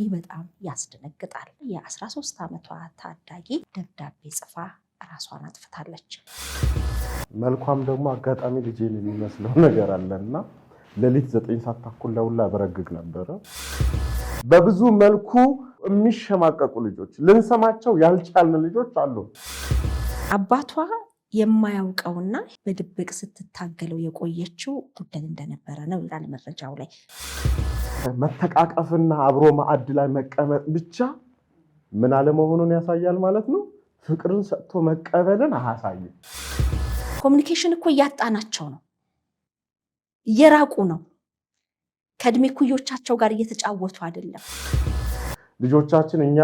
ይህ በጣም ያስደነግጣል። የ13 ዓመቷ ታዳጊ ደብዳቤ ጽፋ ራሷን አጥፍታለች። መልኳም ደግሞ አጋጣሚ ልጄን የሚመስለው ነገር አለና ለሊት 9 ሰዓት ተኩል ለውላ በረግግ ነበር። በብዙ መልኩ የሚሸማቀቁ ልጆች ልንሰማቸው ያልቻልን ልጆች አሉ። አባቷ የማያውቀውና በድብቅ ስትታገለው የቆየችው ጉዳይ እንደነበረ ነው ይላል መረጃው ላይ። መተቃቀፍና አብሮ ማዕድ ላይ መቀመጥ ብቻ ምን አለመሆኑን ያሳያል ማለት ነው። ፍቅርን ሰጥቶ መቀበልን አያሳይም። ኮሚኒኬሽን እኮ እያጣናቸው ነው፣ እየራቁ ነው። ከእድሜ ኩዮቻቸው ጋር እየተጫወቱ አይደለም። ልጆቻችን እኛ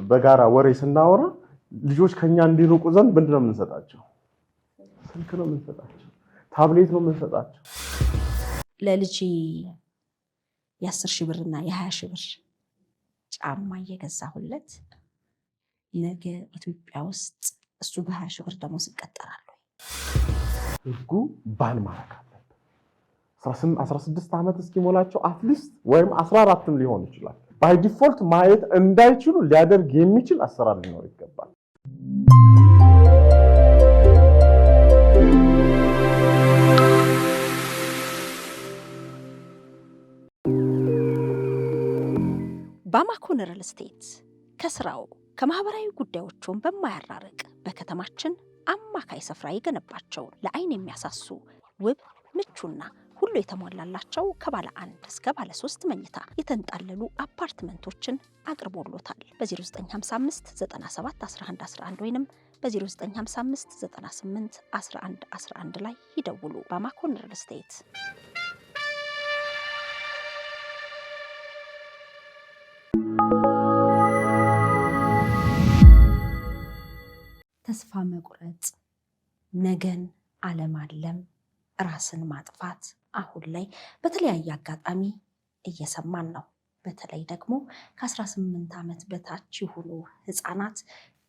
በጋራ ወሬ ስናወራ ልጆች ከኛ እንዲርቁ ዘንድ ምንድነው የምንሰጣቸው? ስልክ ነው የምንሰጣቸው፣ ታብሌት ነው የምንሰጣቸው። ለልጅ የ10 ሺህ ብርና የ20 ሺህ ብር ጫማ እየገዛሁለት ነገ ኢትዮጵያ ውስጥ እሱ በ20 ሺህ ብር ደሞዝ ይቀጠራል። ህጉ ባን ማድረግ አለበት። 16 ዓመት እስኪሞላቸው አትሊስት ወይም 14ም ሊሆን ይችላል ባይ ዲፎልት ማየት እንዳይችሉ ሊያደርግ የሚችል አሰራር ሊኖር ይገባል። ባማኮን ሪል ስቴት ከስራው ከማህበራዊ ጉዳዮቹን በማያራርቅ በከተማችን አማካይ ስፍራ የገነባቸው ለአይን የሚያሳሱ ውብ ምቹና ሁሉ የተሟላላቸው ከባለ 1 እስከ ባለ 3 መኝታ የተንጣለሉ አፓርትመንቶችን አቅርቦሎታል። በ0955 97 11 11 ወይንም በ0955 98 11 11 ላይ ይደውሉ። ባማኮን ሪል ስቴት። ተስፋ መቁረጥ፣ ነገን አለማለም፣ ራስን ማጥፋት አሁን ላይ በተለያየ አጋጣሚ እየሰማን ነው። በተለይ ደግሞ ከ18 ዓመት በታች የሆኑ ህፃናት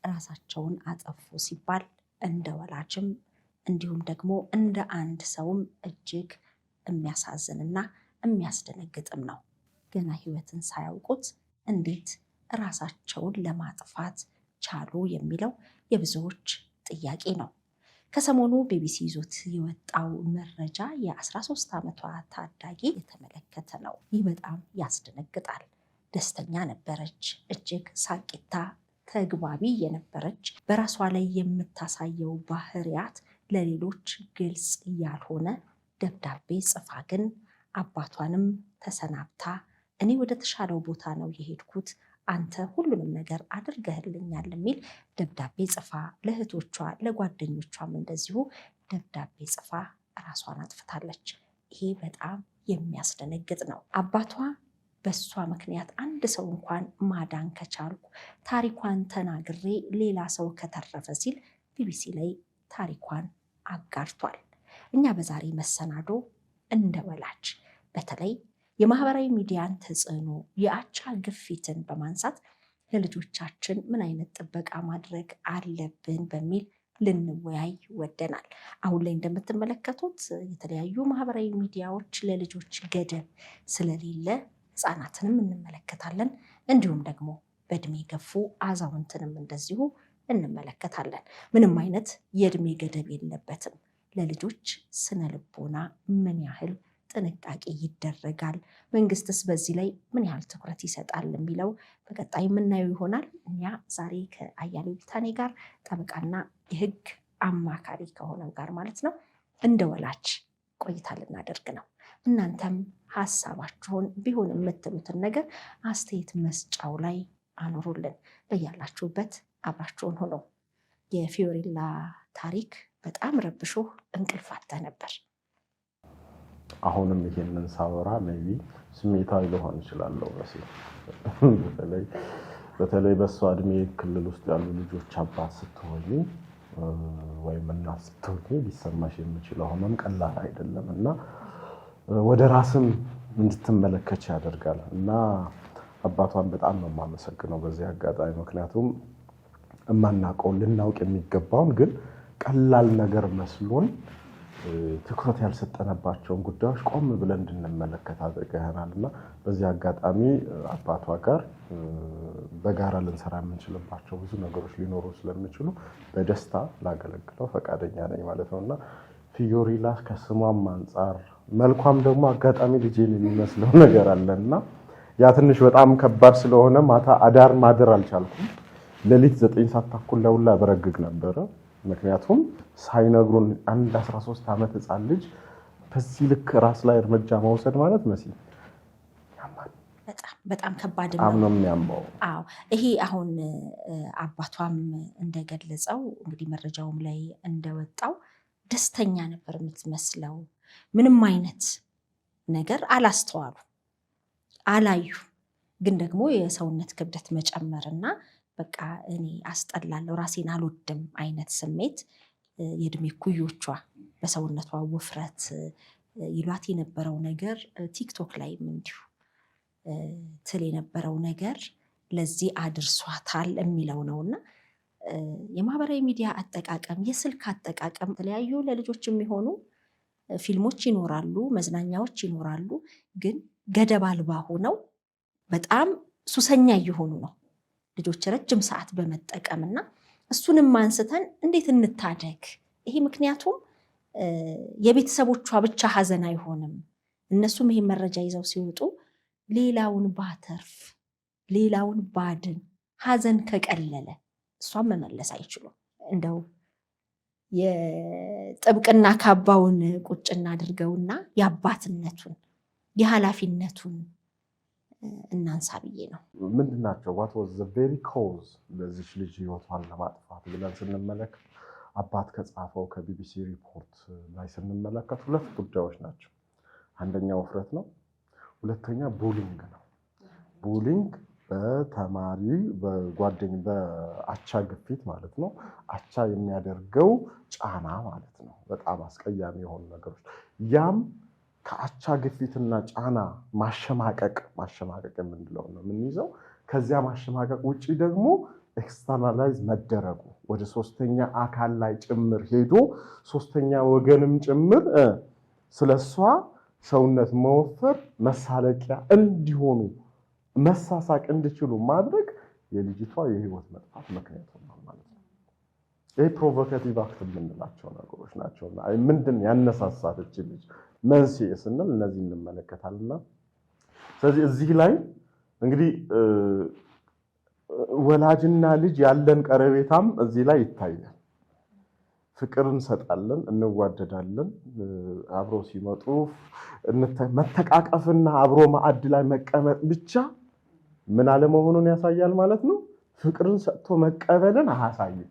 ራሳቸውን አጠፉ ሲባል እንደ ወላጅም እንዲሁም ደግሞ እንደ አንድ ሰውም እጅግ የሚያሳዝንና የሚያስደነግጥም ነው። ገና ህይወትን ሳያውቁት እንዴት ራሳቸውን ለማጥፋት ቻሉ የሚለው የብዙዎች ጥያቄ ነው። ከሰሞኑ ቢቢሲ ይዞት የወጣው መረጃ የ13 ዓመቷ ታዳጊ የተመለከተ ነው። ይህ በጣም ያስደነግጣል። ደስተኛ ነበረች፣ እጅግ ሳቂታ ተግባቢ የነበረች፣ በራሷ ላይ የምታሳየው ባህሪያት ለሌሎች ግልጽ ያልሆነ ደብዳቤ ጽፋ ግን አባቷንም ተሰናብታ እኔ ወደ ተሻለው ቦታ ነው የሄድኩት፣ አንተ ሁሉንም ነገር አድርገህልኛል የሚል ደብዳቤ ጽፋ ለእህቶቿ ለጓደኞቿም እንደዚሁ ደብዳቤ ጽፋ ራሷን አጥፍታለች። ይሄ በጣም የሚያስደነግጥ ነው። አባቷ በሷ ምክንያት አንድ ሰው እንኳን ማዳን ከቻልኩ ታሪኳን ተናግሬ ሌላ ሰው ከተረፈ ሲል ቢቢሲ ላይ ታሪኳን አጋርቷል። እኛ በዛሬ መሰናዶ እንደ ወላጅ በተለይ የማህበራዊ ሚዲያን ተጽዕኖ የአቻ ግፊትን በማንሳት ለልጆቻችን ምን አይነት ጥበቃ ማድረግ አለብን በሚል ልንወያይ ወደናል። አሁን ላይ እንደምትመለከቱት የተለያዩ ማህበራዊ ሚዲያዎች ለልጆች ገደብ ስለሌለ ህፃናትንም እንመለከታለን፣ እንዲሁም ደግሞ በእድሜ ገፉ አዛውንትንም እንደዚሁ እንመለከታለን። ምንም አይነት የእድሜ ገደብ የለበትም። ለልጆች ስነ ልቦና ምን ያህል ጥንቃቄ ይደረጋል፣ መንግስትስ በዚህ ላይ ምን ያህል ትኩረት ይሰጣል የሚለው በቀጣይ የምናየው ይሆናል። እኛ ዛሬ ከአያሌው ቢታኔ ጋር ጠበቃና የህግ አማካሪ ከሆነው ጋር ማለት ነው እንደ ወላጅ ቆይታ ልናደርግ ነው። እናንተም ሀሳባችሁን ቢሆን የምትሉትን ነገር አስተያየት መስጫው ላይ አኖሩልን። በያላችሁበት አብራችሁን ሆኖ የፊዮሬላ ታሪክ በጣም ረብሾ እንቅልፍ አጥተህ ነበር። አሁንም ይሄንን ሳወራ ሜቢ ስሜታዊ ልሆን እችላለሁ። በተለይ በሷ እድሜ ክልል ውስጥ ያሉ ልጆች አባት ስትሆኚ ወይም እናት ስትሆኚ ሊሰማሽ የሚችለው ህመም ቀላል አይደለም እና ወደ ራስም እንድትመለከች ያደርጋል እና አባቷን በጣም ነው የማመሰግነው በዚህ አጋጣሚ። ምክንያቱም የማናውቀውን ልናውቅ የሚገባውን ግን ቀላል ነገር መስሎን ትኩረት ያልሰጠነባቸውን ጉዳዮች ቆም ብለን እንድንመለከት አድርገናልና በዚህ አጋጣሚ አባቷ ጋር በጋራ ልንሰራ የምንችልባቸው ብዙ ነገሮች ሊኖሩ ስለሚችሉ በደስታ ላገለግለው ፈቃደኛ ነኝ ማለት ነውና ፊዮሪላ ከስሟም አንፃር መልኳም ደግሞ አጋጣሚ ልጄን የሚመስለው ነገር አለና ያ ትንሽ በጣም ከባድ ስለሆነ ማታ አዳር ማደር አልቻልኩም። ሌሊት 9 ሰዓት ተኩል ለውላ በረግግ ነበረ። ምክንያቱም ሳይነግሩን አንድ 13 ዓመት ህፃን ልጅ በዚህ ልክ ራስ ላይ እርምጃ መውሰድ ማለት መሲል በጣም ከባድ ነው የሚያመው። አዎ ይሄ አሁን አባቷም እንደገለጸው እንግዲህ መረጃውም ላይ እንደወጣው ደስተኛ ነበር የምትመስለው። ምንም አይነት ነገር አላስተዋሉ አላዩ። ግን ደግሞ የሰውነት ክብደት መጨመርና በቃ እኔ አስጠላለሁ ራሴን አልወድም አይነት ስሜት የእድሜ ኩዮቿ በሰውነቷ ውፍረት ይሏት የነበረው ነገር ቲክቶክ ላይም እንዲሁ ትል የነበረው ነገር ለዚህ አድርሷታል የሚለው ነውና የማህበራዊ ሚዲያ አጠቃቀም፣ የስልክ አጠቃቀም የተለያዩ ለልጆች የሚሆኑ ፊልሞች ይኖራሉ፣ መዝናኛዎች ይኖራሉ። ግን ገደብ አልባ ሆነው በጣም ሱሰኛ እየሆኑ ነው ልጆች ረጅም ሰዓት በመጠቀምና እሱንም አንስተን እንዴት እንታደግ? ይሄ ምክንያቱም የቤተሰቦቿ ብቻ ሀዘን አይሆንም። እነሱም ይሄን መረጃ ይዘው ሲወጡ ሌላውን ባተርፍ ሌላውን ባድን ሀዘን ከቀለለ እሷን መመለስ አይችሉም። እንደው የጥብቅና ካባውን ቁጭና አድርገውና የአባትነቱን የኃላፊነቱን እናንሳ ብዬ ነው። ምንድናቸው what was the very cause ለዚህ ልጅ ህይወቷን ለማጥፋት ብለን ስንመለከት አባት ከጻፈው ከቢቢሲ ሪፖርት ላይ ስንመለከት ሁለት ጉዳዮች ናቸው። አንደኛው ውፍረት ነው፣ ሁለተኛ ቡሊንግ ነው። ቡሊንግ በተማሪ በጓደኛ በአቻ ግፊት ማለት ነው። አቻ የሚያደርገው ጫና ማለት ነው። በጣም አስቀያሚ የሆኑ ነገሮች ያም ከአቻ ግፊትና ጫና ማሸማቀቅ የምንለው ነው የምንይዘው። ከዚያ ማሸማቀቅ ውጪ ደግሞ ኤክስተርናላይዝ መደረጉ ወደ ሶስተኛ አካል ላይ ጭምር ሄዶ ሶስተኛ ወገንም ጭምር ስለሷ ሰውነት መወፈር መሳለቂያ እንዲሆኑ መሳሳቅ እንዲችሉ ማድረግ የልጅቷ የህይወት መጥፋት ምክንያት ሆኗል ማለት ነው። ይሄ ፕሮቮካቲቭ አክት የምንላቸው ነገሮች ናቸውና ምንድን ያነሳሳት እቺ ልጅ መንስኤ ስንል እነዚህ እንመለከታልና ስለዚህ እዚህ ላይ እንግዲህ ወላጅና ልጅ ያለን ቀረቤታም እዚህ ላይ ይታያል። ፍቅር እንሰጣለን፣ እንዋደዳለን። አብሮ ሲመጡ መተቃቀፍና አብሮ ማዕድ ላይ መቀመጥ ብቻ ምን አለመሆኑን ያሳያል ማለት ነው። ፍቅርን ሰጥቶ መቀበልን አያሳይም።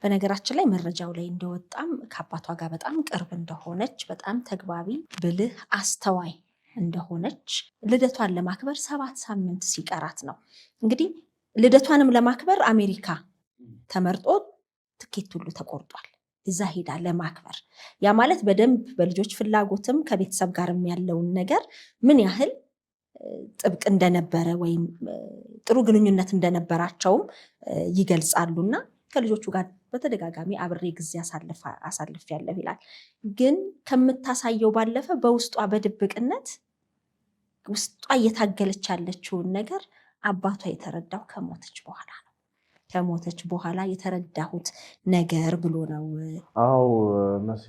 በነገራችን ላይ መረጃው ላይ እንደወጣም ከአባቷ ጋር በጣም ቅርብ እንደሆነች፣ በጣም ተግባቢ፣ ብልህ፣ አስተዋይ እንደሆነች ልደቷን ለማክበር 7 ሳምንት ሲቀራት ነው እንግዲህ ልደቷንም ለማክበር አሜሪካ ተመርጦ ትኬት ሁሉ ተቆርጧል። እዛ ሄዳ ለማክበር ያ ማለት በደንብ በልጆች ፍላጎትም ከቤተሰብ ጋርም ያለውን ነገር ምን ያህል ጥብቅ እንደነበረ ወይም ጥሩ ግንኙነት እንደነበራቸውም ይገልጻሉና ከልጆቹ ጋር በተደጋጋሚ አብሬ ጊዜ አሳልፍ ያለው ይላል። ግን ከምታሳየው ባለፈ በውስጧ በድብቅነት ውስጧ እየታገለች ያለችውን ነገር አባቷ የተረዳው ከሞተች በኋላ ነው። ከሞተች በኋላ የተረዳሁት ነገር ብሎ ነው። አዎ መሲ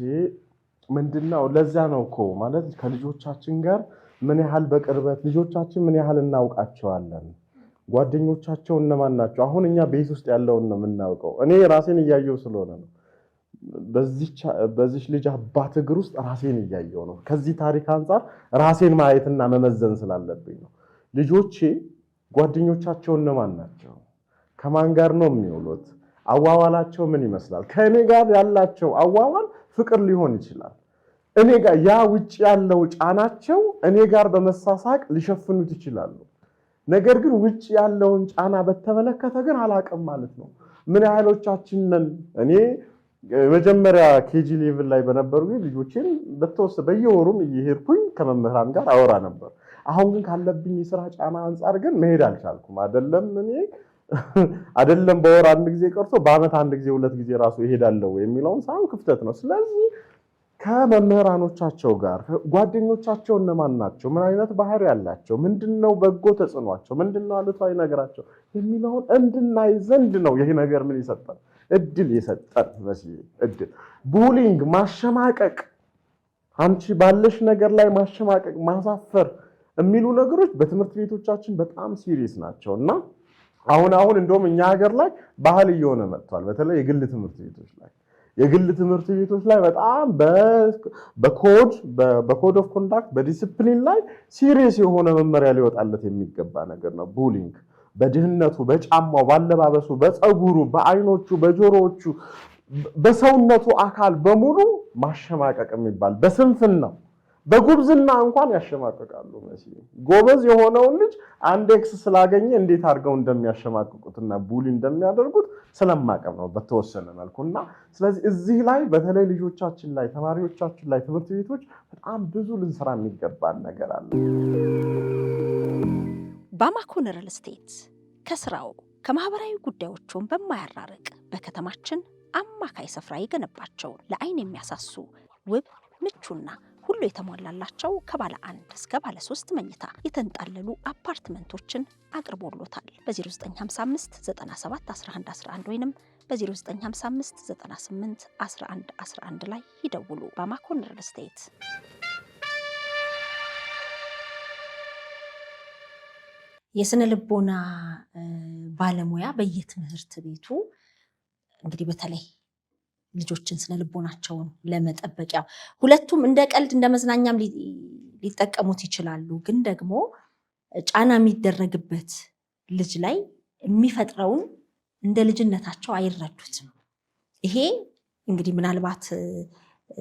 ምንድነው? ለዛ ነው እኮ ማለት ከልጆቻችን ጋር ምን ያህል በቅርበት ልጆቻችን ምን ያህል እናውቃቸዋለን፣ ጓደኞቻቸው እነማን ናቸው። አሁን እኛ ቤት ውስጥ ያለውን ነው የምናውቀው። እኔ ራሴን እያየው ስለሆነ ነው በዚህ ልጅ አባት እግር ውስጥ ራሴን እያየው ነው። ከዚህ ታሪክ አንፃር ራሴን ማየትና መመዘን ስላለብኝ ነው። ልጆቼ ጓደኞቻቸው እነማን ናቸው? ከማን ጋር ነው የሚውሉት? አዋዋላቸው ምን ይመስላል? ከእኔ ጋር ያላቸው አዋዋል ፍቅር ሊሆን ይችላል። እኔ ጋር ያ ውጭ ያለው ጫናቸው እኔ ጋር በመሳሳቅ ሊሸፍኑት ይችላሉ። ነገር ግን ውጭ ያለውን ጫና በተመለከተ ግን አላቅም ማለት ነው። ምን ያህሎቻችን ነን? እኔ መጀመሪያ ኬጂ ሌቭል ላይ በነበሩ ልጆችን በየወሩም እየሄድኩኝ ከመምህራን ጋር አወራ ነበር። አሁን ግን ካለብኝ የስራ ጫና አንፃር ግን መሄድ አልቻልኩም። አይደለም በወር አንድ ጊዜ ቀርቶ በአመት አንድ ጊዜ 2 ጊዜ ራሱ ይሄዳለው የሚለውን ሳይሆን ክፍተት ነው። ስለዚህ ከመምህራኖቻቸው ጋር ጓደኞቻቸው እነማን ናቸው፣ ምን አይነት ባህሪ ያላቸው፣ ምንድነው በጎ ተጽዕኗቸው፣ ምንድነው አሉታዊ ነገራቸው የሚለውን እንድናይ ዘንድ ነው ይሄ ነገር ምን ይሰጣል እድል የሰጠን መስዬ እድል ቡሊንግ ማሸማቀቅ አንቺ ባለሽ ነገር ላይ ማሸማቀቅ ማሳፈር የሚሉ ነገሮች በትምህርት ቤቶቻችን በጣም ሲሪየስ ናቸውና አሁን እንደውም እኛ ሀገር ላይ ባህል እየሆነ መጥቷል። በተለይ የግል ትምህርት ቤቶች ላይ በጣም በኮድ ኦፍ ኮንዳክት በዲሲፕሊን ላይ ሲሪየስ የሆነ መመሪያ ሊወጣለት የሚገባ ነገር ነው። ቡሊንግ በድህነቱ፣ በጫማው፣ ባለባበሱ፣ በፀጉሩ፣ በአይኖቹ፣ በጆሮዎቹ፣ በሰውነቱ አካል በሙሉ ማሸማቀቅ የሚባል በስንፍናው በጉብዝና እንኳን ያሸማቀቃሉ። ጎበዝ የሆነውን ልጅ አንድ ኤክስ ስላገኘ እንዴት አድርገው እንደሚያሸማቅቁትና ቡሊ እንደሚያደርጉት ስለማቀም ነው በተወሰነ መልኩና ስለዚህ እዚህ ላይ በተለይ ልጆቻችን ላይ ተማሪዎቻችን ላይ ትምህርት ቤቶች በጣም ብዙ ልንሰራ የሚገባን ነገር አለ። ባማኮን ሪል ስቴት ከስራው ከማህበራዊ ጉዳዮችን በማያራርቅ በከተማችን አማካይ ስፍራ የገነባቸውን ለአይን የሚያሳሱ ውብ ምቹና ሁሉ የተሟላላቸው ከባለ 1 እስከ ባለ 3 መኝታ የተንጣለሉ አፓርትመንቶችን አቅርቦሎታል። በ0955 97 11 11 ወይንም በ0955 98 11 11 ላይ ይደውሉ። ባማኮን ሪል ስቴት። የስነ ልቦና ባለሙያ በየትምህርት ቤቱ እንግዲህ በተለይ ልጆችን ስነ ልቦናቸውን ለመጠበቂያ ሁለቱም እንደ ቀልድ እንደ መዝናኛም ሊጠቀሙት ይችላሉ። ግን ደግሞ ጫና የሚደረግበት ልጅ ላይ የሚፈጥረውን እንደ ልጅነታቸው አይረዱትም። ይሄ እንግዲህ ምናልባት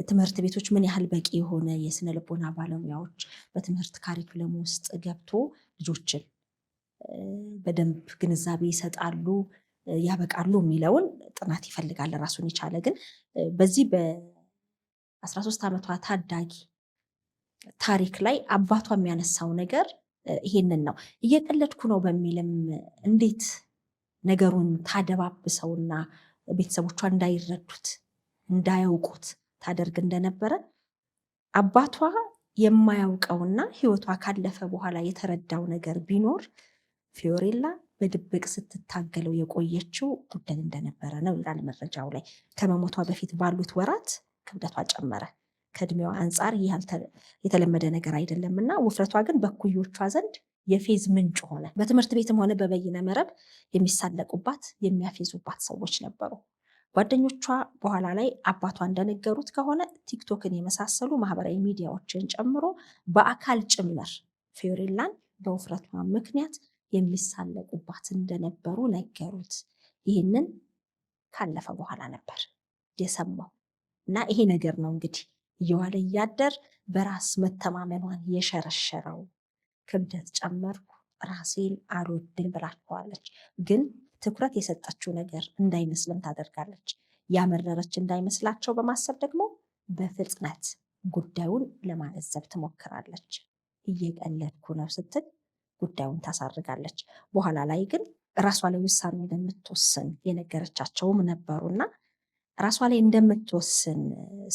ትምህርት ቤቶች ምን ያህል በቂ የሆነ የስነ ልቦና ባለሙያዎች በትምህርት ካሪኩለም ውስጥ ገብቶ ልጆችን በደንብ ግንዛቤ ይሰጣሉ ያበቃሉ የሚለውን ጥናት ይፈልጋል ራሱን የቻለ። ግን በዚህ በ13 ዓመቷ ታዳጊ ታሪክ ላይ አባቷ የሚያነሳው ነገር ይሄንን ነው። እየቀለድኩ ነው በሚልም እንዴት ነገሩን ታደባብሰውና ቤተሰቦቿ እንዳይረዱት እንዳያውቁት ታደርግ እንደነበረ አባቷ የማያውቀውና ህይወቷ ካለፈ በኋላ የተረዳው ነገር ቢኖር ፊዮሬላ በድብቅ ስትታገለው የቆየችው ጉዳይ እንደነበረ ነው ይላል መረጃው ላይ። ከመሞቷ በፊት ባሉት ወራት ክብደቷ ጨመረ። ከእድሜዋ አንጻር ይህ የተለመደ ነገር አይደለምና ውፍረቷ ግን በኩዮቿ ዘንድ የፌዝ ምንጭ ሆነ። በትምህርት ቤትም ሆነ በበይነ መረብ የሚሳለቁባት የሚያፌዙባት ሰዎች ነበሩ። ጓደኞቿ በኋላ ላይ አባቷ እንደነገሩት ከሆነ ቲክቶክን የመሳሰሉ ማህበራዊ ሚዲያዎችን ጨምሮ በአካል ጭምር ፊዮሬላን በውፍረቷ ምክንያት የሚሳለቁባት እንደነበሩ ነገሩት። ይህንን ካለፈ በኋላ ነበር የሰማው እና ይሄ ነገር ነው እንግዲህ እየዋለ እያደር በራስ መተማመኗን የሸረሸረው። ክብደት ጨመርኩ፣ ራሴን አልወድም ብላችኋለች። ግን ትኩረት የሰጠችው ነገር እንዳይመስልም ታደርጋለች። ያመረረች እንዳይመስላቸው በማሰብ ደግሞ በፍጥነት ጉዳዩን ለማለዘብ ትሞክራለች። እየቀለድኩ ነው ስትል ጉዳዩን ታሳርጋለች። በኋላ ላይ ግን ራሷ ላይ ውሳኔ እንደምትወስን የነገረቻቸውም ነበሩና ራሷ ላይ እንደምትወስን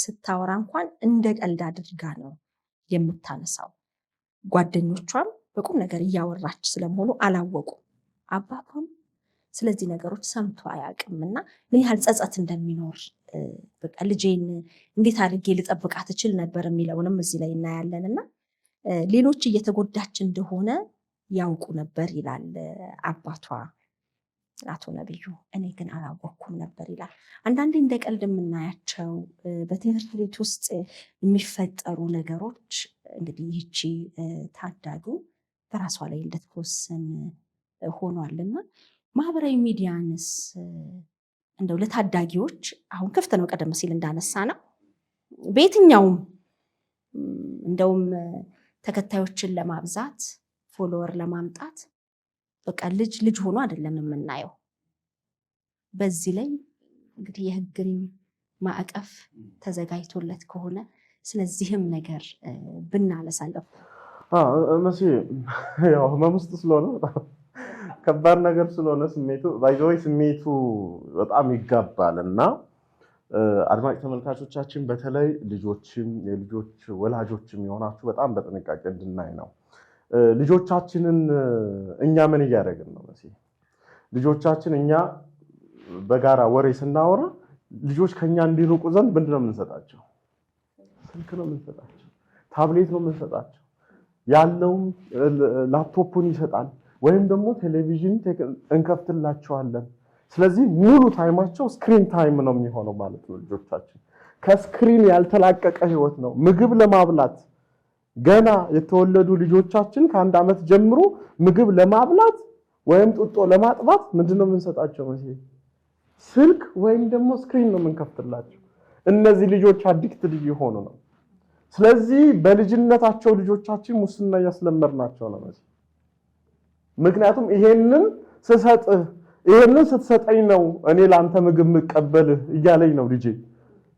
ስታወራ እንኳን እንደ ቀልድ አድርጋ ነው የምታነሳው። ጓደኞቿም በቁም ነገር እያወራች ስለመሆኑ አላወቁም። አባቷም ስለዚህ ነገሮች ሰምቶ አያውቅምና ምን ያህል ጸጸት እንደሚኖር በቃ ልጄን እንዴት አድርጌ ልጠብቃት እችል ነበር የሚለውንም እዚህ ላይ እናያለንና ሌሎች እየተጎዳች እንደሆነ ያውቁ ነበር ይላል አባቷ አቶ ነብዩ። እኔ ግን አላወቅኩም ነበር ይላል። አንዳንዴ እንደ ቀልድ የምናያቸው በትምህርት ቤት ውስጥ የሚፈጠሩ ነገሮች እንግዲህ ይህቺ ታዳጊ በራሷ ላይ እንድትወስን ሆኗልና ማህበራዊ ሚዲያንስ እንደው ለታዳጊዎች አሁን ክፍት ነው። ቀደም ሲል እንዳነሳ ነው በየትኛውም እንደውም ተከታዮችን ለማብዛት ፎሎወር ለማምጣት በቃ ልጅ ሆኖ አይደለም የምናየው። በዚህ ላይ እንግዲህ የህግን ማዕቀፍ ተዘጋጅቶለት ከሆነ ስለዚህም ነገር ብናነሳለሁ። መሲ ያው ህመም ውስጥ ስለሆነ ከባድ ነገር ስለሆነ ስሜቱ በጣም ይጋባልና አድማጭ ተመልካቾቻችን በተለይ ልጆችም የልጆች ወላጆችም የሆናችሁ በጣም በጥንቃቄ እንድናይ ነው። ልጆቻችንን እኛ ምን እያደረግን ነው? ልጆቻችን እኛ በጋራ ወሬ ስናወራ ልጆች ከኛ እንዲርቁ ዘንድ ምንድነው የምንሰጣቸው? ስልክ ነው የምንሰጣቸው፣ ታብሌት ነው የምንሰጣቸው። ያለውም ላፕቶፑን ይሰጣል ወይም ደግሞ ቴሌቪዥን እንከፍትላቸዋለን። ስለዚህ ሙሉ ታይማቸው ስክሪን ታይም ነው የሚሆነው ማለት ነው። ልጆቻችን ከስክሪን ያልተላቀቀ ህይወት ነው። ምግብ ለማብላት ገና የተወለዱ ልጆቻችን ከ1 ዓመት ጀምሮ ምግብ ለማብላት ወይም ጡጦ ለማጥባት ምንድነው የምንሰጣቸው? ስልክ ወይም ደግሞ ስክሪን ነው የምንከፍትላቸው። እነዚህ ልጆች አዲክትድ እየሆኑ ነው። ስለዚህ በልጅነታቸው ልጆቻችን ሙስና እያስለመድናቸው ነው። ምክንያቱም ይሄንን ስትሰጠኝ ነው እኔ ለአንተ ምግብ የምቀበልህ እያለኝ ነው ልጄ።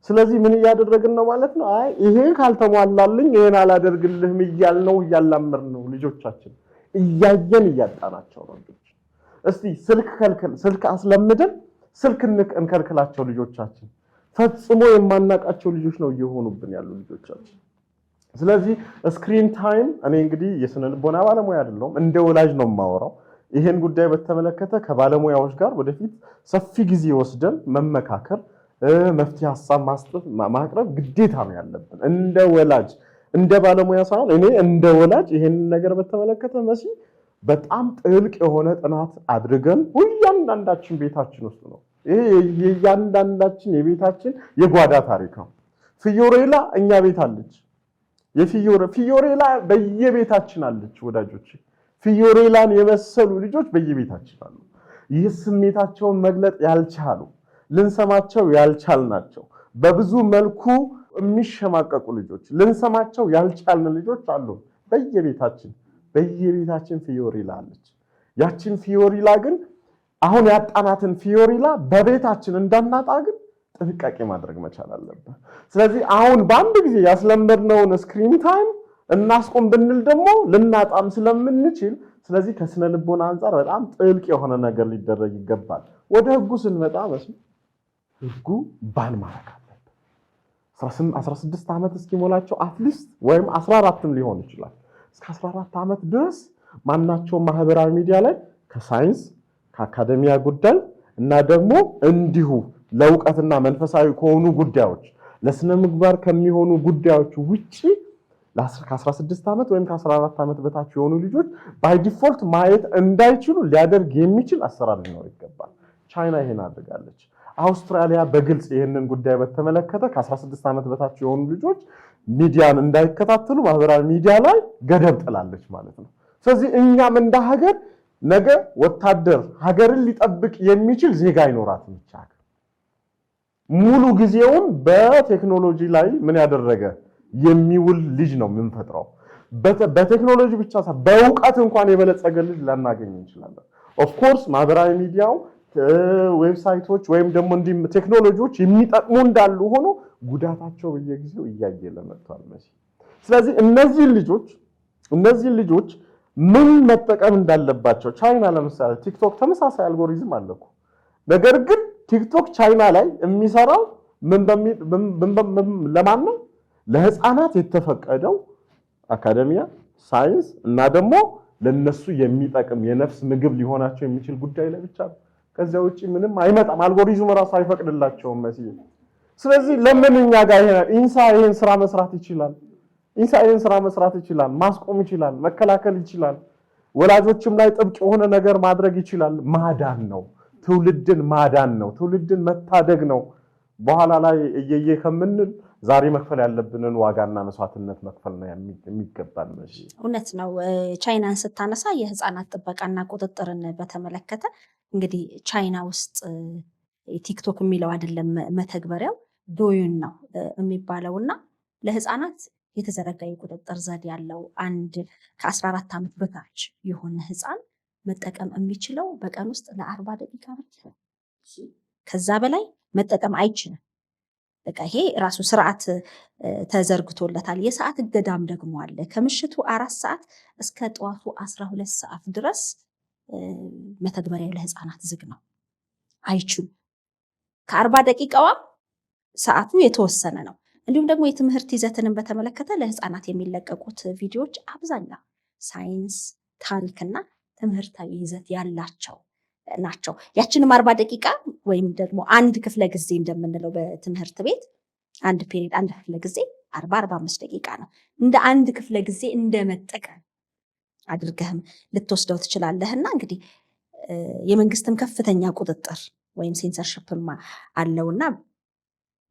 ስለዚህ ምን እያደረግን ነው ማለት ነው? አይ ይሄ ካልተሟላልኝ ይሄን አላደርግልህም እያልነው እያላመርን ነው ልጆቻችን። እያየን እያጣናቸው ነው ልጆች። እስቲ ስልክ አስለምደን ስልክ እንከልክላቸው ልጆቻችን። ፈጽሞ የማናቃቸው ልጆች ነው እየሆኑብን ያሉ ልጆቻችን። ስለዚህ ስክሪን ታይም እኔ እንግዲህ የስነ ልቦና ባለሙያ አይደለሁም፣ እንደ ወላጅ ነው የማወራው። ይሄን ጉዳይ በተመለከተ ከባለሙያዎች ጋር ወደፊት ሰፊ ጊዜ ወስደን መመካከር፣ መፍትሄ ሐሳብ ማቅረብ ግዴታ ነው ያለብን እንደ ወላጅ፣ እንደ ባለሙያ ሳይሆን እኔ እንደ ወላጅ ይሄን ነገር በተመለከተ መሲ በጣም ጥልቅ የሆነ ጥናት አድርገን እያንዳንዳችን ቤታችን ውስጥ ነው። ይሄ የእያንዳንዳችን የቤታችን የጓዳ ታሪክ ነው። ፊዮሬላ እኛ ቤት አለች። ፊዮሬላ በየቤታችን አለች ወዳጆች። ፊዮሬላን የመሰሉ ልጆች በየቤታችን አሉ። ይህ ስሜታቸውን መግለጥ ያልቻሉ ልንሰማቸው ያልቻልናቸው በብዙ መልኩ የሚሸማቀቁ ልጆች ልንሰማቸው ያልቻልን ልጆች አሉ በየቤታችን ፊዮሬላ አለች። ያችን ፊዮሬላ ግን አሁን ያጣናትን ፊዮሬላ በቤታችን እንዳናጣ ግን ጥንቃቄ ማድረግ መቻል አለብን። ስለዚህ አሁን በአንድ ጊዜ ያስለመድነውን ስክሪን ታይም እናስቆም ብንል ደግሞ ልናጣም ስለምንችል፣ ስለዚህ ከስነ ልቦና አንፃር በጣም ጥልቅ የሆነ ነገር ሊደረግ ይገባል። ወደ ህጉ ስንመጣ ህጉ ባን ማድረግ አለበት። 16 ዓመት እስኪሞላቸው አትሊስት ወይም 14ም ሊሆን ይችላል። እስከ 14 ዓመት ድረስ ማናቸውም ማህበራዊ ሚዲያ ላይ ከሳይንስ ከአካዳሚያ ጉዳይ እና ደግሞ እንዲሁ ለእውቀትና መንፈሳዊ ከሆኑ ጉዳዮች ለስነ ምግባር ከሚሆኑ ጉዳዮች ውጪ ከ16 ዓመት ወይም ከ14 ዓመት በታች የሆኑ ልጆች ባይ ዲፎልት ማየት እንዳይችሉ ሊያደርግ የሚችል አሰራር ሊኖር ይገባል። ቻይና ይሄን አድርጋለች። አውስትራሊያ በግልጽ ይሄንን ጉዳይ በተመለከተ ከ16 ዓመት በታች የሆኑ ልጆች ሚዲያን እንዳይከታተሉ ማህበራዊ ሚዲያ ላይ ገደብ ጥላለች ማለት ነው። ስለዚህ እኛም እንደ ሀገር ነገ ወታደር ሀገርን ሊጠብቅ የሚችል ዜጋ አይኖራትም። ሙሉ ጊዜውን በቴክኖሎጂ ላይ ምን ያደረገ የሚውል ልጅ ነው የምንፈጥረው። በቴክኖሎጂ ብቻ ሳይሆን በእውቀት እንኳን የበለጸገ ልጅ ላናገኝ እንችላለን። ኦፍ ኮርስ ማህበራዊ ሚዲያው ዌብሳይቶች ወይም ደግሞ እንዲህ ቴክኖሎጂዎች የሚጠቅሙ እንዳሉ ሆኖ ጉዳታቸው በየጊዜው እያየለ መጥቷል። ስለዚህ እነዚህ ልጆች ምን መጠቀም እንዳለባቸው ቻይና ለምሳሌ ቲክቶክ ተመሳሳይ አልጎሪዝም አለው። ነገር ግን ቲክቶክ ቻይና ላይ የሚሰራው ለማን ነው? ለህፃናት የተፈቀደው አካዳሚያ ሳይንስ እና ደግሞ ለነሱ የሚጠቅም የነፍስ ምግብ ሊሆናቸው የሚችል ጉዳይ ላይ ብቻ ነው። ከዚያ ውጪ ምንም አይመጣም። አልጎሪዝሙ ራሱ አይፈቅድላቸውም መሲል። ስለዚህ ለምን እኛ ጋር ኢንሳ ይሄን ስራ መስራት ይችላል? ኢንሳ ይሄን ስራ መስራት ይችላል፣ ማስቆም ይችላል፣ መከላከል ይችላል። ወላጆችም ላይ ጥብቅ የሆነ ነገር ማድረግ ይችላል። ማዳን ነው፣ ትውልድን ማዳን ነው፣ ትውልድን መታደግ ነው። በኋላ ላይ እየየ ከምንል ዛሬ መክፈል ያለብንን ዋጋና መስዋዕትነት መክፈል ነው የሚገባን። እውነት ነው። ቻይናን ስታነሳ የህፃናት ጥበቃና ቁጥጥርን በተመለከተ እንግዲህ ቻይና ውስጥ ቲክቶክ የሚለው አይደለም መተግበሪያው ዶዩን ነው የሚባለውና ለህፃናት የተዘረጋ የቁጥጥር ዘዴ ያለው አንድ ከ14 ዓመት በታች የሆነ ህፃን መጠቀም የሚችለው በቀን ውስጥ ለ40 ደቂቃ ብቻ፣ ከዛ በላይ መጠቀም አይችልም። በቃ ይሄ ራሱ ስርዓት ተዘርግቶለታል። የሰዓት እገዳም ደግሞ አለ። ከምሽቱ 4 ሰዓት እስከ ጠዋቱ 12 ሰዓት ድረስ መተግበሪያው ለህፃናት ዝግ ነው፣ አይችሉም። ከ40 ደቂቃዋ ሰዓቱ የተወሰነ ነው። እንዲሁም ደግሞ የትምህርት ይዘትንም በተመለከተ ለህፃናት የሚለቀቁት ቪዲዮዎች አብዛኛው ሳይንስ፣ ታሪክና ትምህርታዊ ይዘት ያላቸው ናቸው። ያችንም 40 ደቂቃ ወይም ደግሞ አንድ ክፍለ ጊዜ እንደምንለው በትምህርት ቤት አንድ ፔሪድ አንድ ክፍለ ጊዜ 40-45 ደቂቃ ነው። እንደ አንድ ክፍለ ጊዜ እንደመጠቀም አድርገህም ልትወስደው ትችላለህና እንግዲህ የመንግስትም ከፍተኛ ቁጥጥር ወይም ሴንሰርሽፕም አለውና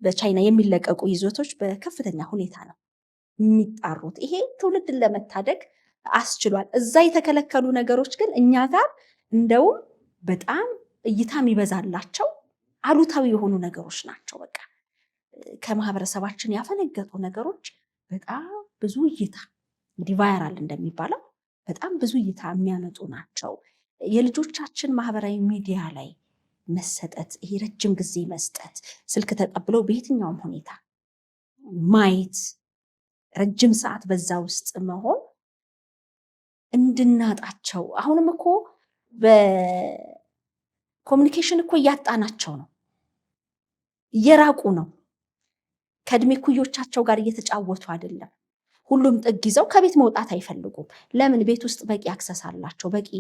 በቻይና የሚለቀቁ ይዘቶች በከፍተኛ ሁኔታ ነው የሚጣሩት። ይሄ ትውልድን ለመታደግ አስችሏል። እዛ የተከለከሉ ነገሮች ግን እኛ ጋር እንደውም በጣም እይታ የሚበዛላቸው አሉታዊ የሆኑ ነገሮች ናቸው። በቃ ከማህበረሰባችን ያፈነገጡ ነገሮች በጣም ብዙ እይታ እንግዲህ ቫይራል እንደሚባለው በጣም ብዙ እይታ የሚያመጡ ናቸው። የልጆቻችን ማህበራዊ ሚዲያ ላይ መሰጠት፣ ይሄ ረጅም ጊዜ መስጠት፣ ስልክ ተቀብለው በየትኛውም ሁኔታ ማየት፣ ረጅም ሰዓት በዛ ውስጥ መሆን እንድናጣቸው አሁንም እኮ በኮሚኒኬሽን እኮ እያጣናቸው ነው፣ እየራቁ ነው። ከእድሜ ኩዮቻቸው ጋር እየተጫወቱ አይደለም። ሁሉም ጥግ ይዘው ከቤት መውጣት አይፈልጉም። ለምን? ቤት ውስጥ በቂ አክሰስ አላቸው። በቂ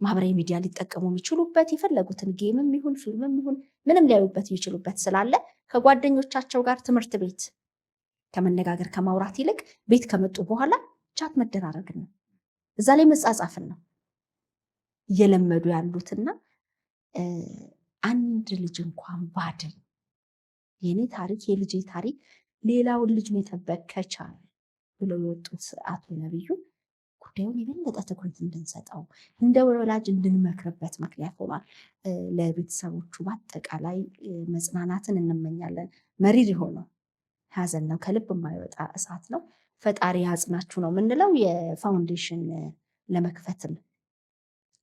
ማህበራዊ ሚዲያ ሊጠቀሙ የሚችሉበት የፈለጉትን ጌምም ይሁን ፊልምም ይሁን ምንም ሊያዩበት የሚችሉበት ስላለ ከጓደኞቻቸው ጋር ትምህርት ቤት ከመነጋገር ከማውራት ይልቅ ቤት ከመጡ በኋላ ቻት መደራረግን ነው፣ እዛ ላይ መጻጻፍን ነው እየለመዱ ያሉትና አንድ ልጅ እንኳን ባድን የኔ ታሪክ የልጄ ታሪክ ሌላውን ልጅ መጠበቅ ከቻለ ብለው የወጡት አቶ ነብዩ ጉዳዩን የበለጠ ትኩረት እንድንሰጠው እንደ ወላጅ እንድንመክርበት ምክንያት ሆኗል። ለቤተሰቦቹ በአጠቃላይ መጽናናትን እንመኛለን። መሪር የሆነው ሀዘን ነው፣ ከልብ የማይወጣ እሳት ነው። ፈጣሪ ያጽናችሁ ነው የምንለው። የፋውንዴሽን ለመክፈትም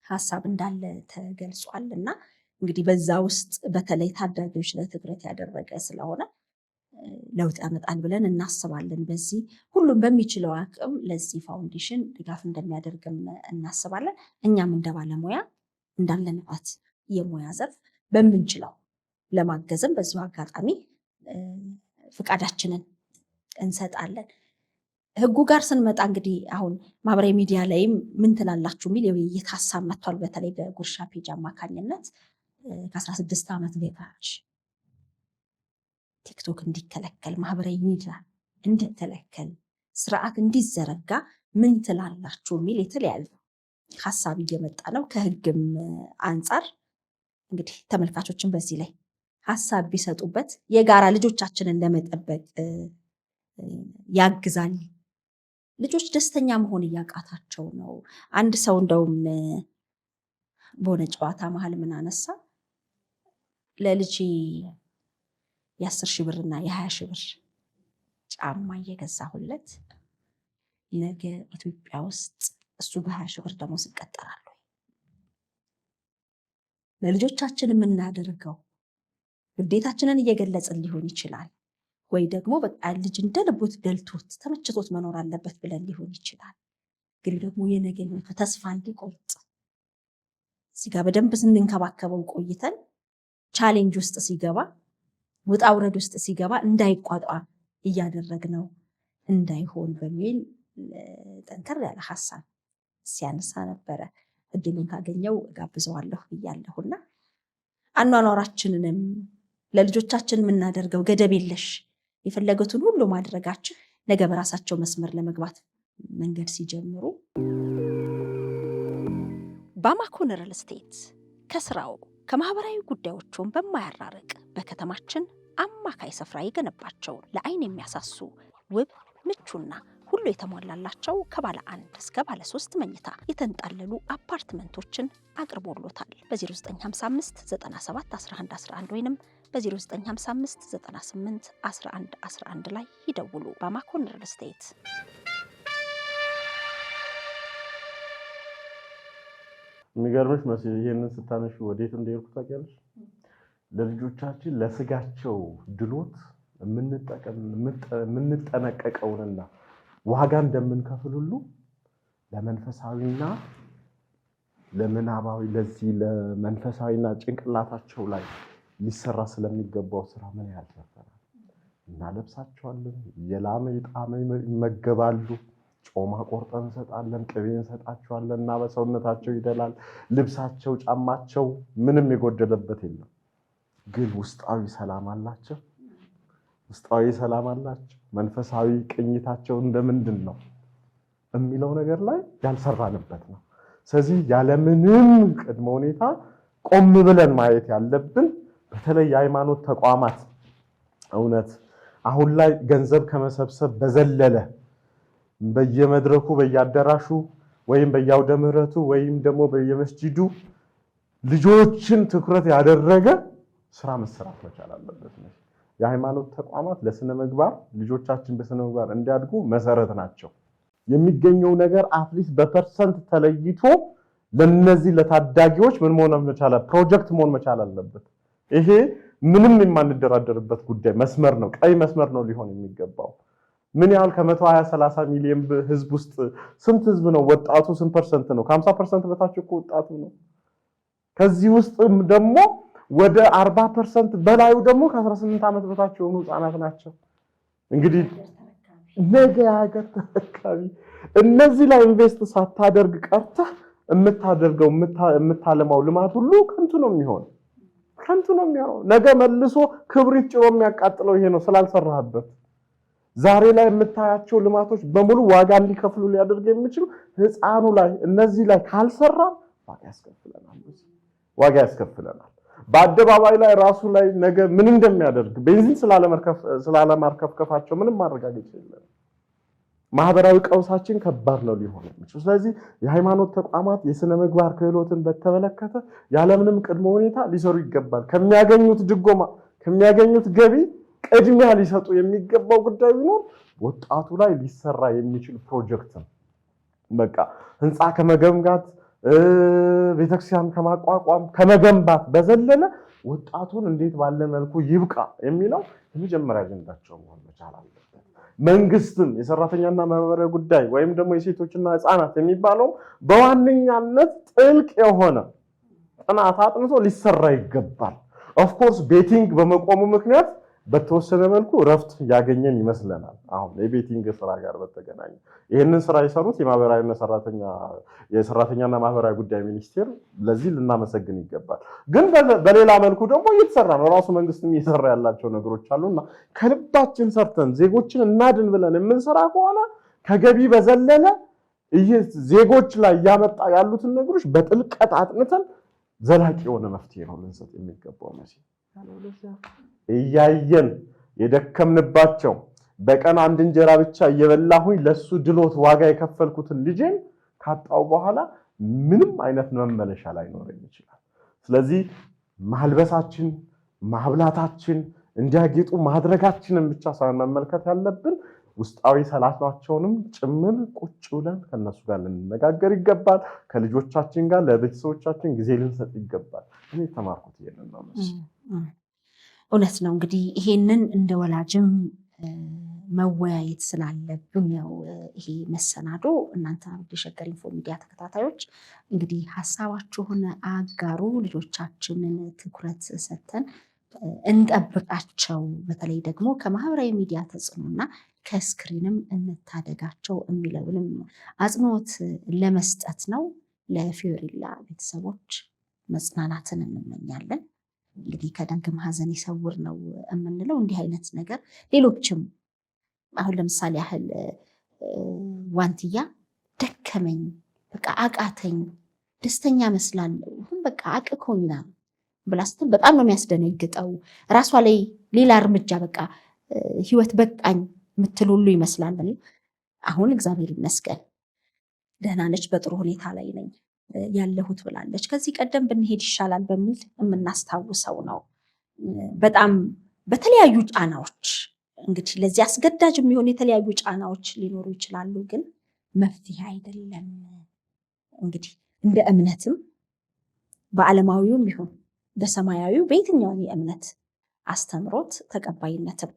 ሀሳብ እንዳለ ተገልጿል እና እንግዲህ በዛ ውስጥ በተለይ ታዳጊዎች ላይ ትኩረት ያደረገ ስለሆነ ለውጥ ያመጣል ብለን እናስባለን። በዚህ ሁሉም በሚችለው አቅም ለዚህ ፋውንዴሽን ድጋፍ እንደሚያደርግም እናስባለን። እኛም እንደ ባለሙያ እንዳለንበት የሙያ ዘርፍ በምንችለው ለማገዝም በዚሁ አጋጣሚ ፍቃዳችንን እንሰጣለን። ህጉ ጋር ስንመጣ እንግዲህ አሁን ማህበራዊ ሚዲያ ላይም ምን ትላላችሁ የሚል የውይይት ሀሳብ መጥቷል። በተለይ በጉርሻ ፔጅ አማካኝነት ከ16 ዓመት በታች ቲክቶክ እንዲከለከል፣ ማህበራዊ ሚዲያ እንዲከለከል፣ ስርዓት እንዲዘረጋ ምን ትላላችሁ የሚል የተለያዩ ሀሳብ እየመጣ ነው። ከህግም አንጻር እንግዲህ ተመልካቾችን በዚህ ላይ ሀሳብ ቢሰጡበት የጋራ ልጆቻችንን ለመጠበቅ ያግዛል። ልጆች ደስተኛ መሆን እያቃታቸው ነው። አንድ ሰው እንደውም በሆነ ጨዋታ መሀል ምን አነሳ፣ ለልጅ የ10 ሺህ ብርና የ20 ሺህ ብር ጫማ እየገዛሁለት ነገ ኢትዮጵያ ውስጥ እሱ በ20 ሺህ ብር ደግሞ ይቀጠራሉ። ለልጆቻችን የምናደርገው ግዴታችንን እየገለጽን ሊሆን ይችላል፣ ወይ ደግሞ በቃ ልጅ እንደ ልቦት ደልቶት ተመችቶት መኖር አለበት ብለን ሊሆን ይችላል። ግን ደግሞ የነገ ተስፋ እንዲቆርጥ እዚህ ጋር በደንብ ስንንከባከበው ቆይተን ቻሌንጅ ውስጥ ሲገባ ውጣ ውረድ ውስጥ ሲገባ እንዳይቋጣ እያደረግነው እንዳይሆን በሚል ጠንከር ያለ ሀሳብ ሲያነሳ ነበረ። እድሉን ካገኘው ጋብዘዋለሁ ብያለሁና አኗኗራችንንም ለልጆቻችን የምናደርገው ገደብ የለሽ የፈለገቱን ሁሉ ማድረጋችን ነገ በራሳቸው መስመር ለመግባት መንገድ ሲጀምሩ ባማኮን ሪል ስቴት ከስራው ከማህበራዊ ጉዳዮቹን በማያራርቅ በከተማችን አማካይ ስፍራ የገነባቸውን ለአይን የሚያሳሱ ውብ ምቹና ሁሉ የተሟላላቸው ከባለ 1 እስከ ባለ 3 መኝታ የተንጣለሉ አፓርትመንቶችን አቅርቦሎታል። በ0955 97 11 11 ወይንም በ0955 98 11 11 ላይ ይደውሉ። ባማኮን ሪል ስቴት። የሚገርምሽ መሰለኝ ይሄንን ስታነሺ ወዴት እንደሄድኩ ታውቂያለሽ? ለልጆቻችን ለስጋቸው ድሎት የምንጠነቀቀውንና ዋጋ እንደምንከፍል ሁሉ ለመንፈሳዊና ለምናባዊ ለዚህ ለመንፈሳዊና ጭንቅላታቸው ላይ ሊሰራ ስለሚገባው ስራ ምን ያህል ሰርተናል? እናለብሳቸዋለን። የላመ የጣመ ይመገባሉ። ጮማ ቆርጠን እንሰጣለን፣ ቅቤ እንሰጣቸዋለን እና በሰውነታቸው ይደላል። ልብሳቸው፣ ጫማቸው ምንም የጎደለበት የለም። ግን ውስጣዊ ሰላም አላቸው? ውስጣዊ ሰላም አላቸው? መንፈሳዊ ቅኝታቸው እንደምንድን ነው የሚለው ነገር ላይ ያልሰራንበት ነው። ስለዚህ ያለምንም ቅድመ ሁኔታ ቆም ብለን ማየት ያለብን በተለይ የሃይማኖት ተቋማት እውነት አሁን ላይ ገንዘብ ከመሰብሰብ በዘለለ በየመድረኩ በየአዳራሹ ወይም በየአውደ ምሕረቱ ወይም ደግሞ በየመስጂዱ ልጆችን ትኩረት ያደረገ ስራ መሰራት መቻል አለበት። የሃይማኖት ተቋማት ለስነ ምግባር ልጆቻችን በስነ ምግባር እንዲያድጉ መሰረት ናቸው። የሚገኘው ነገር አትሊስት በፐርሰንት ተለይቶ ለነዚህ ለታዳጊዎች ምን መሆን መቻል ፕሮጀክት መሆን መቻል አለበት። ይሄ ምንም የማንደራደርበት ጉዳይ መስመር ነው፣ ቀይ መስመር ነው ሊሆን የሚገባው። ምን ያህል ከ120-130 ሚሊዮን ህዝብ ውስጥ ስንት ህዝብ ነው? ወጣቱ ስንት ፐርሰንት ነው? ከ50% በታች እኮ ወጣቱ ነው። ከዚህ ውስጥ ደግሞ ወደ 40% በላዩ ደግሞ ከ18 ዓመት በታች የሆኑ ህፃናት ናቸው። እንግዲህ ነገ ሀገር ተረካቢ እነዚህ ላይ ኢንቨስት ሳታደርግ ቀርተህ የምታደርገው የምታለማው ልማት ሁሉ ከንቱ ነው የሚሆነው። ነገ መልሶ ክብሪት ጭሮ የሚያቃጥለው ይሄ ነው ስላልሰራህበት። ዛሬ ላይ የምታያቸው ልማቶች በሙሉ ዋጋ እንዲከፍሉ ሊያደርግ የሚችሉ ህፃኑ ላይ እነዚህ ላይ ካልሰራ ዋጋ ያስከፍለናል። በአደባባይ ላይ ራሱ ላይ ነገ ምን እንደሚያደርግ ቤንዚን ስላለማርከፍከፋቸው ምንም ማረጋገጫ የለም። ማህበራዊ ቀውሳችን ከባድ ነው ሊሆን የሚችለው። ስለዚህ የሃይማኖት ተቋማት የስነ ምግባር ክህሎትን በተመለከተ ያለምንም ቅድመ ሁኔታ ሊሰሩ ይገባል። ከሚያገኙት ድጎማ ከሚያገኙት ገቢ ቅድሚያ ሊሰጡ የሚገባው ጉዳይ ቢኖር ወጣቱ ላይ ሊሰራ የሚችል ፕሮጀክት ነው። በቃ ህንፃ ከመገንባት ቤተክርስቲያን ከማቋቋም ከመገንባት በዘለለ ወጣቱን እንዴት ባለ መልኩ ይብቃ የሚለው የመጀመሪያ አጀንዳቸው መሆን መቻል አለበት። መንግስትም የሰራተኛና ማህበራዊ ጉዳይ ወይም ደግሞ የሴቶችና ህፃናት የሚባለው በዋነኛነት ጥልቅ የሆነ ጥናት አጥንቶ ሊሰራ ይገባል። ኦፍ ኮርስ ቤቲንግ በመቆሙ ምክንያት በተወሰነ መልኩ ረፍት ያገኘን ይመስለናል። አሁን የቤቲንግ ስራ ጋር በተገናኘ ይህንን ስራ የሰሩት የሰራተኛና ማህበራዊ ጉዳይ ሚኒስቴር ለዚህ ልናመሰግን ይገባል። ግን በሌላ መልኩ ደግሞ እየተሰራ ነው። ራሱ መንግስትም እየሰራ ያላቸው ነገሮች አሉና ከልባችን ሰርተን ዜጎችን እናድን ብለን የምንሰራ ከሆነ ከገቢ በዘለለ ዜጎች ላይ እያመጣ ያሉትን ነገሮች በጥልቀት አጥንተን ዘላቂ የሆነ መፍትሄ ነው ልንሰጥ የሚገባው መቼም እያየን የደከምንባቸው በቀን አንድ እንጀራ ብቻ እየበላሁኝ ለሱ ድሎት ዋጋ የከፈልኩትን ልጄን ካጣው በኋላ ምንም አይነት መመለሻ ላይኖረኝ ይችላል። ስለዚህ ማልበሳችን፣ ማብላታችን፣ እንዲያጌጡ ማድረጋችንን ብቻ ሳይሆን መመልከት ያለብን ውስጣዊ ሰላማቸውንም ጭምር ቁጭ ብለን ከነሱ ጋር ልንነጋገር ይገባል። ከልጆቻችን ጋር ለቤተሰቦቻችን ጊዜ ልንሰጥ ይገባል። እኔ ተማርኩት ይሄንን ነው። እውነት ነው። እንግዲህ ይሄንን እንደ ወላጅም መወያየት ስላለብን ነው ይሄ መሰናዶ። እናንተ የሸገር ኢንፎ ሚዲያ ተከታታዮች እንግዲህ ሀሳባችሁን አጋሩ። ልጆቻችንን ትኩረት ሰጥተን እንጠብቃቸው። በተለይ ደግሞ ከማህበራዊ ሚዲያ ተጽዕኖና ከስክሪንም እንታደጋቸው የሚለውንም አጽንኦት ለመስጠት ነው። ለፊዮሪላ ቤተሰቦች መጽናናትን እንመኛለን። እንግዲህ ከዳግም ሐዘን ይሰውር ነው የምንለው። እንዲህ አይነት ነገር ሌሎችም አሁን ለምሳሌ ያህል ዋንትያ ደከመኝ፣ በቃ አቃተኝ፣ ደስተኛ መስላለሁ፣ በቃ አቅኮኝና ብላ ስትል በጣም ነው የሚያስደነግጠው። ራሷ ላይ ሌላ እርምጃ በቃ ህይወት በቃኝ የምትል ሁሉ ይመስላል። አሁን እግዚአብሔር ይመስገን ደህና ነች፣ በጥሩ ሁኔታ ላይ ነኝ ያለሁት ብላለች። ከዚህ ቀደም ብንሄድ ይሻላል በሚል የምናስታውሰው ነው። በጣም በተለያዩ ጫናዎች እንግዲህ ለዚህ አስገዳጅ የሚሆኑ የተለያዩ ጫናዎች ሊኖሩ ይችላሉ፣ ግን መፍትሄ አይደለም። እንግዲህ እንደ እምነትም በዓለማዊውም ይሁን በሰማያዊው በየትኛውም የእምነት አስተምሮት ተቀባይነትም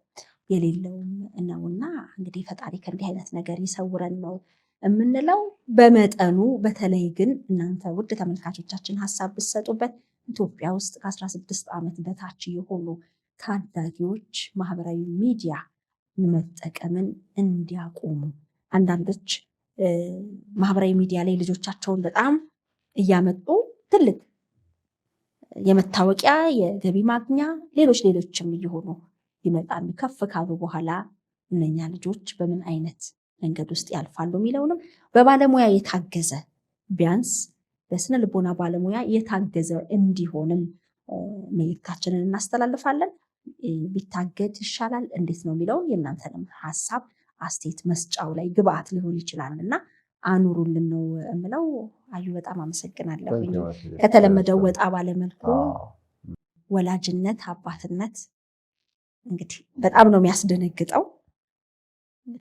የሌለውም ነውና እንግዲህ ፈጣሪ ከእንዲህ አይነት ነገር ይሰውረን ነው የምንለው። በመጠኑ በተለይ ግን እናንተ ውድ ተመልካቾቻችን ሀሳብ ብትሰጡበት ኢትዮጵያ ውስጥ ከ16 ዓመት በታች የሆኑ ታዳጊዎች ማህበራዊ ሚዲያ መጠቀምን እንዲያቆሙ። አንዳንዶች ማህበራዊ ሚዲያ ላይ ልጆቻቸውን በጣም እያመጡ ትልቅ የመታወቂያ የገቢ ማግኛ ሌሎችም እየሆኑ ይመጣሉ። ከፍ ካሉ በኋላ እነኛ ልጆች በምን አይነት መንገድ ውስጥ ያልፋሉ የሚለውንም በባለሙያ የታገዘ ቢያንስ በስነ ልቦና ባለሙያ የታገዘ እንዲሆንም መልእክታችንን እናስተላልፋለን። ቢታገድ ይሻላል እንዴት ነው የሚለውን የእናንተንም ሀሳብ አስተያየት መስጫው ላይ ግብአት ሊሆን ይችላል እና አኑሩልን ነው የምለው። አዩ በጣም አመሰግናለሁ። ከተለመደው ወጣ ባለመልኩ ወላጅነት አባትነት እንግዲህ በጣም ነው የሚያስደነግጠው።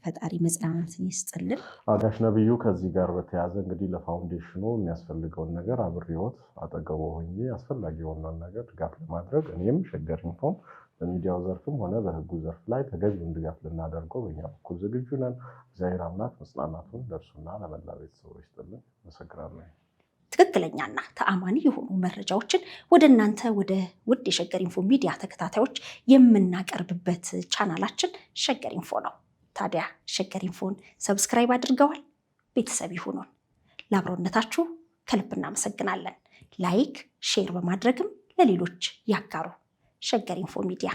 ፈጣሪ መጽናናትን ይስጥልን። ጋሽ ነብዩ ከዚህ ጋር በተያያዘ እንግዲህ ለፋውንዴሽኑ የሚያስፈልገውን ነገር አብሬዎት አጠገቦ ሆኜ አስፈላጊ የሆነውን ነገር ድጋፍ ለማድረግ እኔም ሸገር ኢንፎም በሚዲያው ዘርፍም ሆነ በህጉ ዘርፍ ላይ ተገቢውን ድጋፍ ልናደርገው በእኛ በኩል ዝግጁ ነን። እግዚአብሔር አምላክ መጽናናቱን ለእርሱና ለመላ ቤተሰቦች ይስጥልን። አመሰግናለሁ። ትክክለኛና ተአማኒ የሆኑ መረጃዎችን ወደ እናንተ ወደ ውድ የሸገር ኢንፎ ሚዲያ ተከታታዮች የምናቀርብበት ቻናላችን ሸገር ኢንፎ ነው። ታዲያ ሸገር ኢንፎን ሰብስክራይብ አድርገዋል? ቤተሰብ ይሁኑን። ለአብሮነታችሁ ከልብ እናመሰግናለን። ላይክ፣ ሼር በማድረግም ለሌሎች ያጋሩ። ሸገር ኢንፎ ሚዲያ